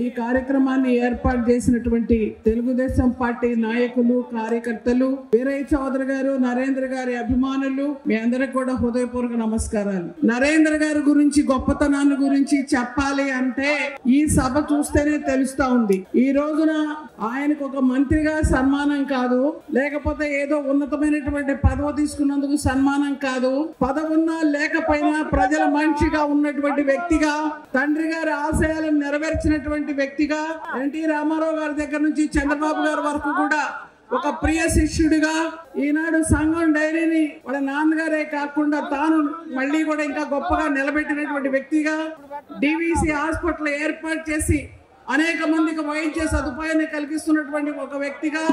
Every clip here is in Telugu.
ఈ కార్యక్రమాన్ని ఏర్పాటు చేసినటువంటి తెలుగుదేశం పార్టీ నాయకులు, కార్యకర్తలు, వీరయ్య చౌదరి గారు, నరేంద్ర గారి అభిమానులు, మీ అందరికి కూడా హృదయపూర్వక నమస్కారాలు. నరేంద్ర గారి గురించి, గొప్పతనాన్ని గురించి చెప్పాలి అంటే ఈ సభ చూస్తేనే తెలుస్తా ఉంది. ఈ రోజున ఆయనకు ఒక మంత్రిగా సన్మానం కాదు, లేకపోతే ఏదో ఉన్నతమైనటువంటి పదవి తీసుకున్నందుకు సన్మానం కాదు, పదవున్నా లేకపోయినా ప్రజల మనిషిగా ఉన్నటువంటి వ్యక్తిగా, తండ్రి గారి ఆశయాలను నెరవేర్చినటువంటి వ్యక్తిగా, ఎన్టీ రామారావు గారి దగ్గర నుంచి చంద్రబాబు గారి వరకు కూడా ఒక ప్రియ శిష్యుడిగా, ఈనాడు సంఘం డైరీని వాళ్ళ నాన్నగారే కాకుండా తాను మళ్ళీ కూడా ఇంకా గొప్పగా నిలబెట్టినటువంటి వ్యక్తిగా, డివిసి హాస్పిటల్ ఏర్పాటు చేసి అనేక మందికి వైద్య సదుపాయాన్ని కలిగిస్తున్నటువంటి ఒక వ్యక్తిగా,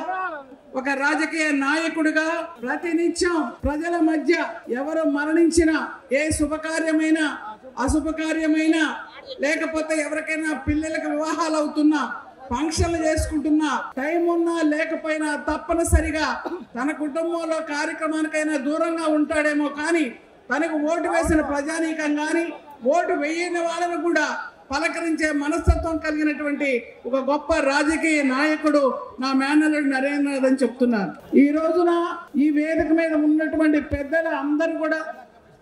ఒక రాజకీయ నాయకుడిగా, ప్రతినిత్యం ప్రజల మధ్య ఎవరు మరణించినా, ఏ శుభకార్యమైనా అశుభకార్యమైనా, లేకపోతే ఎవరికైనా పిల్లలకు వివాహాలు అవుతున్నా, ఫంక్షన్లు చేసుకుంటున్నా, టైం ఉన్నా లేకపోయినా తప్పనిసరిగా తన కుటుంబంలో కార్యక్రమానికైనా దూరంగా ఉంటాడేమో కానీ తనకు ఓటు వేసిన ప్రజానీకం కానీ, ఓటు వేయని వాళ్ళను కూడా పలకరించే మనస్తత్వం కలిగినటువంటి ఒక గొప్ప రాజకీయ నాయకుడు నా మేనల్లుడు నరేంద్రనాథ్ అని చెప్తున్నారు. ఈ రోజున ఈ వేదిక మీద ఉన్నటువంటి పెద్దలు అందరూ కూడా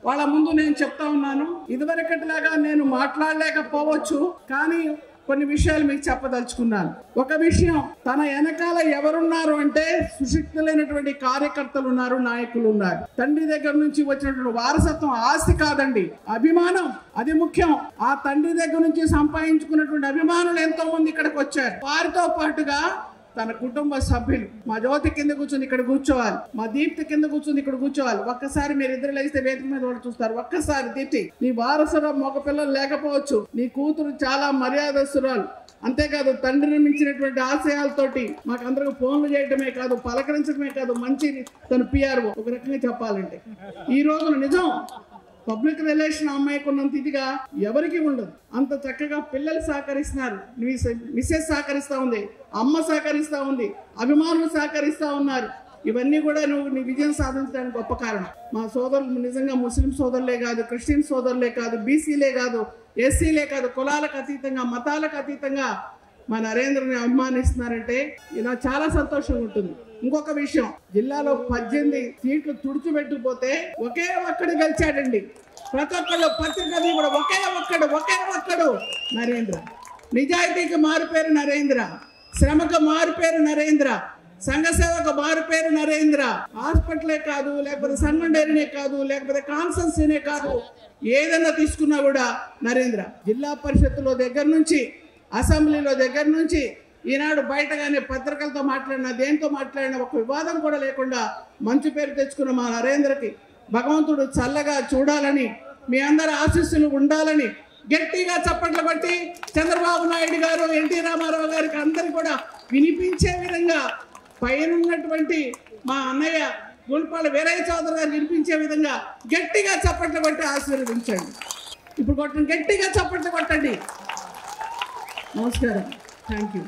వాళ్ళ ముందు నేను చెప్తా ఉన్నాను. ఇదివరకటిలాగా నేను మాట్లాడలేకపోవచ్చు, కానీ కొన్ని విషయాలు మీకు చెప్పదలుచుకున్నాను. ఒక విషయం, తన వెనకాల ఎవరున్నారు అంటే సుశిక్షితులైనటువంటి కార్యకర్తలు ఉన్నారు, నాయకులు ఉన్నారు. తండ్రి దగ్గర నుంచి వచ్చినటువంటి వారసత్వం ఆస్తి కాదండి, అభిమానం, అది ముఖ్యం. ఆ తండ్రి దగ్గర నుంచి సంపాదించుకున్నటువంటి అభిమానులు ఎంతో మంది ఇక్కడికి వచ్చారు. వారితో పాటుగా తన కుటుంబ సభ్యులు, మా జ్యోతి కింద కూర్చొని ఇక్కడ కూర్చోవాలి, మా దీప్తి కింద కూర్చొని ఇక్కడ కూర్చోవాలి. ఒక్కసారి మీరు ఇద్దరు లేస్తే వేదిక మీద వాళ్ళు చూస్తారు. ఒక్కసారి దీప్తి, నీ వారసుడు మగ పిల్లలు లేకపోవచ్చు, నీ కూతురు చాలా మర్యాదస్తురాలు, అంతేకాదు తండ్రిని మించినటువంటి ఆశయాలతోటి మాకు అందరికి ఫోన్లు చేయటమే కాదు, పలకరించడమే కాదు, మంచి తను పిఆర్ఓ ఒక రకంగా చెప్పాలంటే. ఈ రోజున నిజం, పబ్లిక్ రిలేషన్ అమ్మాయికి ఉన్నంత ఇదిగా ఎవరికి ఉండదు. అంత చక్కగా పిల్లలు సహకరిస్తున్నారు, మిస్సెస్ సహకరిస్తా ఉంది, అమ్మ సహకరిస్తా ఉంది, అభిమానులు సహకరిస్తా ఉన్నారు. ఇవన్నీ కూడా నువ్వు నీ విజయం సాధించడానికి గొప్ప కారణం. మా సోదరులు నిజంగా ముస్లిం సోదరులే కాదు, క్రిస్టియన్ సోదరులే కాదు, బీసీలే కాదు, ఎస్సీలే కాదు, కులాలకు అతీతంగా, మతాలకు అతీతంగా మా నరేంద్రని అభిమానిస్తున్నారంటే ఇలా చాలా సంతోషంగా ఉంటుంది. ఇంకొక విషయం, జిల్లాలో 18 సీట్లు తుడిచిపెట్టుకుపోతే ఒకే ఒక్కడు గెలిచాడండి. ప్రతి ఒక్కళ్ళు పత్రికలు కూడా ఒకే ఒక్కడు నరేంద్ర. నిజాయితీకి మారుపేరు నరేంద్ర, శ్రమకు మారుపేరు నరేంద్ర, సంఘ సేవకు మారుపేరు నరేంద్ర. హాస్పిటలే కాదు, లేకపోతే సంఘం డైరీనే కాదు, లేకపోతే కాన్సెన్సీనే కాదు, ఏదైనా తీసుకున్నా కూడా నరేంద్ర. జిల్లా పరిషత్తులో దగ్గర నుంచి, అసెంబ్లీలో దగ్గర నుంచి, ఈనాడు బయటగానే పత్రికలతో మాట్లాడినా, దేంతో మాట్లాడినా ఒక వివాదం కూడా లేకుండా మంచి పేరు తెచ్చుకున్న మా నరేంద్రకి భగవంతుడు చల్లగా చూడాలని, మీ అందరి ఆశీస్సులు ఉండాలని గట్టిగా చప్పట్లు కొట్టి చంద్రబాబు నాయుడు గారు, ఎన్టీ రామారావు గారికి అందరికీ కూడా వినిపించే విధంగా, పైన ఉన్నటువంటి మా అన్నయ్య గుల్పాల వీరయ్య చౌదరి గారు వినిపించే విధంగా గట్టిగా చప్పట్లు కొట్టి ఆశీర్వదించండి. ఇప్పుడు కొట్టండి, గట్టిగా చప్పట్లు కొట్టండి. నమస్కారం. Thank you.